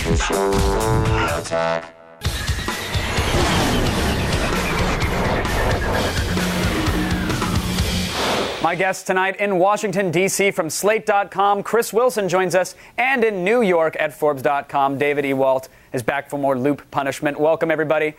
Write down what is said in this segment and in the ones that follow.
My guest tonight in Washington, D.C. from Slate.com, Chris Wilson joins us, and in New York at Forbes.com, David Ewalt is back for more loop punishment. Welcome, everybody.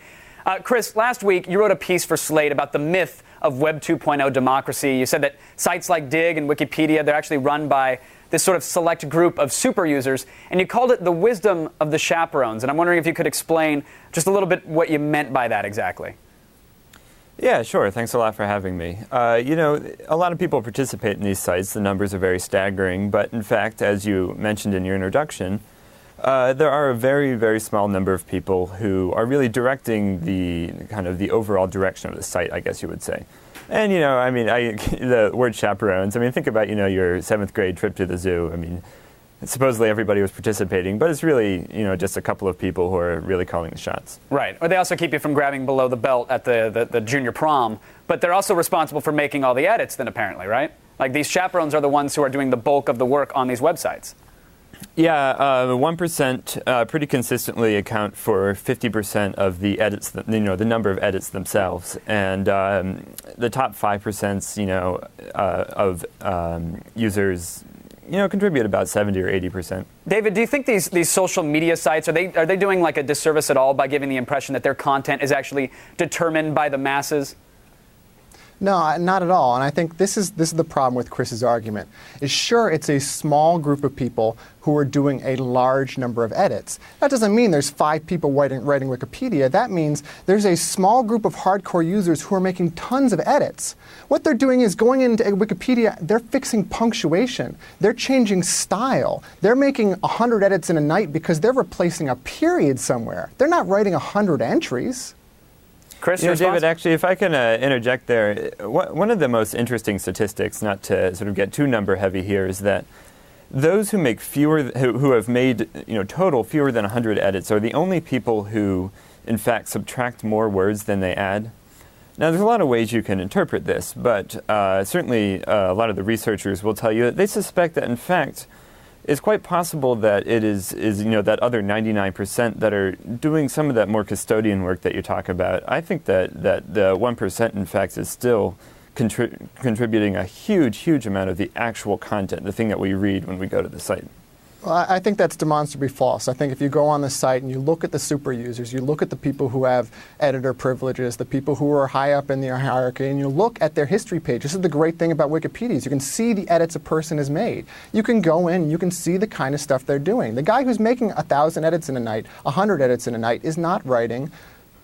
Chris, last week you wrote a piece for Slate about the myth of Web 2.0 democracy. You said that sites like Digg and Wikipedia, they're actually run by this sort of select group of super users, and you called it the wisdom of the chaperones. And I'm wondering if you could explain just a little bit what you meant by that exactly. Yeah, sure. Thanks a lot for having me. A lot of people participate in these sites. The numbers are very staggering. But in fact, as you mentioned in your introduction, there are a very, very small number of people who are really directing the overall direction of the site, I guess you would say. And, the word chaperones, think about, your 7th grade trip to the zoo. Supposedly everybody was participating, but it's really, just a couple of people who are really calling the shots. Right. Or they also keep you from grabbing below the belt at the junior prom, but they're also responsible for making all the edits then, apparently, right? Like, these chaperones are the ones who are doing the bulk of the work on these websites. Yeah, 1% pretty consistently account for 50% of the edits, the number of edits themselves. And the top 5%, of users, contribute about 70 or 80%. David, do you think these social media sites, are they doing like a disservice at all by giving the impression that their content is actually determined by the masses? No, not at all. And I think this is the problem with Chris's argument. Sure, it's a small group of people who are doing a large number of edits. That doesn't mean there's 5 people writing Wikipedia. That means there's a small group of hardcore users who are making tons of edits. What they're doing is going into Wikipedia, they're fixing punctuation. They're changing style. They're making 100 edits in a night because they're replacing a period somewhere. They're not writing 100 entries. Chris, David, actually, if I can interject there, one of the most interesting statistics, not to sort of get too number heavy here, is that those who make who have made total fewer than 100 edits are the only people who, in fact, subtract more words than they add. Now, there's a lot of ways you can interpret this, but certainly a lot of the researchers will tell you that they suspect that, in fact, it's quite possible that it is that other 99% that are doing some of that more custodian work that you talk about. I think that the 1%, in fact, is still contributing a huge amount of the actual content, the thing that we read when we go to the site. Well, I think that's demonstrably false. I think if you go on the site and you look at the super users, you look at the people who have editor privileges, the people who are high up in the hierarchy, and you look at their history page. This is the great thing about Wikipedia. Is you can see the edits a person has made. You can go in, you can see the kind of stuff they're doing. The guy who's making 1,000 edits in a night, 100 edits in a night, is not writing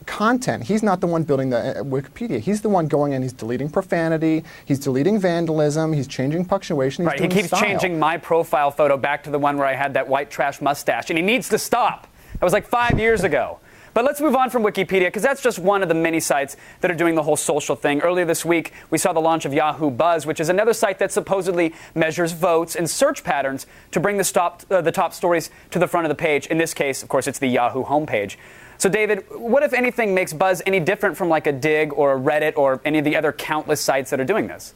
content. He's not the one building the Wikipedia. He's the one going in, he's deleting profanity, he's deleting vandalism, he's changing punctuation, he's doing he keeps style. changing my profile photo back to the one where I had that white trash mustache, and he needs to stop. That was like 5 years ago. But let's move on from Wikipedia, because that's just one of the many sites that are doing the whole social thing. Earlier this week, we saw the launch of Yahoo Buzz, which is another site that supposedly measures votes and search patterns to bring the top stories to the front of the page. In this case, of course, it's the Yahoo homepage. So, David, what, if anything, makes Buzz any different from like a Digg or a Reddit or any of the other countless sites that are doing this?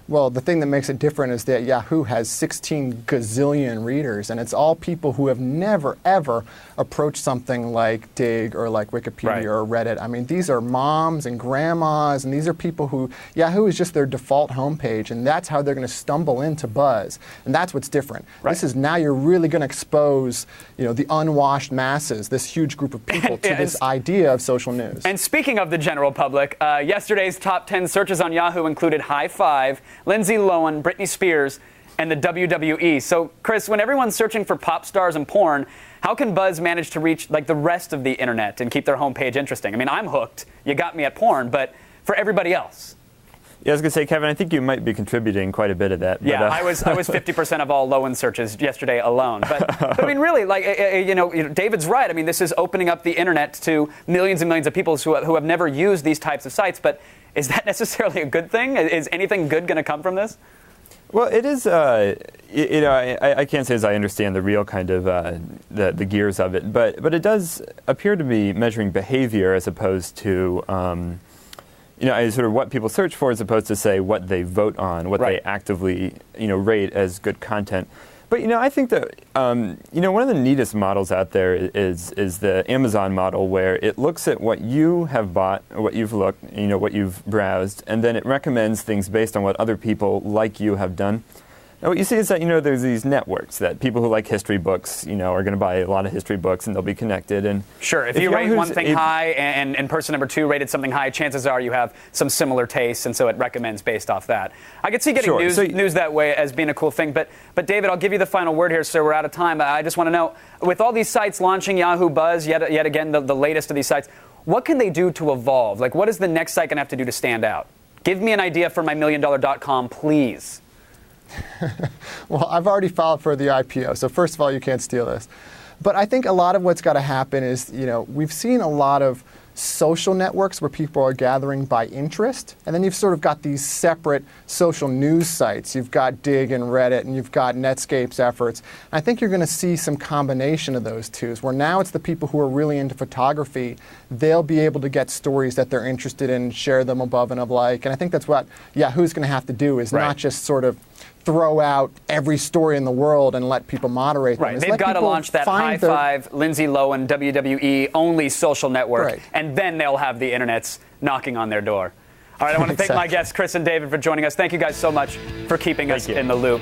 Well, the thing that makes it different is that Yahoo has 16 gazillion readers, and it's all people who have never, ever approached something like Digg or like Wikipedia or Reddit. These are moms and grandmas, and these are people who Yahoo is just their default homepage, and that's how they're going to stumble into Buzz, and that's what's different. This is now you're really going to expose, the unwashed masses, this huge group of people, to this idea of social news. And speaking of the general public, yesterday's top 10 searches on Yahoo included High Five, Lindsay Lohan, Britney Spears, and the WWE. So, Chris, when everyone's searching for pop stars and porn, how can Buzz manage to reach like the rest of the internet and keep their homepage interesting? I'm hooked. You got me at porn, but for everybody else. Yeah, I was going to say, Kevin, I think you might be contributing quite a bit of that. But, yeah, I was 50% of all Lohan searches yesterday alone. But really, David's right. This is opening up the internet to millions and millions of people who have never used these types of sites. But is that necessarily a good thing? Is anything good going to come from this? Well, it is, I can't say as I understand the real kind of the gears of it, but it does appear to be measuring behavior as opposed to, sort of what people search for as opposed to, say, what they vote on, what they actively, rate as good content. But I think that one of the neatest models out there is the Amazon model, where it looks at what you have bought, what you've looked, what you've browsed, and then it recommends things based on what other people like you have done. Now, what you see is that there's these networks that people who like history books, are going to buy a lot of history books, and they'll be connected. And sure, if you rate one thing high and person number 2 rated something high, chances are you have some similar tastes, and so it recommends based off that. I could see getting news that way as being a cool thing. But David, I'll give you the final word here, sir. We're out of time. I just want to know, with all these sites launching, Yahoo Buzz, yet again the latest of these sites, what can they do to evolve? Like, what is the next site going to have to do to stand out? Give me an idea for my $million.com, please. Well, I've already filed for the IPO, so first of all, you can't steal this. But I think a lot of what's got to happen is, we've seen a lot of social networks where people are gathering by interest, and then you've sort of got these separate social news sites. You've got Digg and Reddit, and you've got Netscape's efforts. And I think you're going to see some combination of those two, where now it's the people who are really into photography. They'll be able to get stories that they're interested in, share them above and of like. And I think that's what Yahoo's going to have to do, is not just sort of throw out every story in the world and let people moderate them. Right, they've got to launch that High Five, Lindsay Lohan, WWE only social network, and then they'll have the internets knocking on their door. All right, I want to thank my guests, Chris and David, for joining us. Thank you guys so much for keeping us in the loop.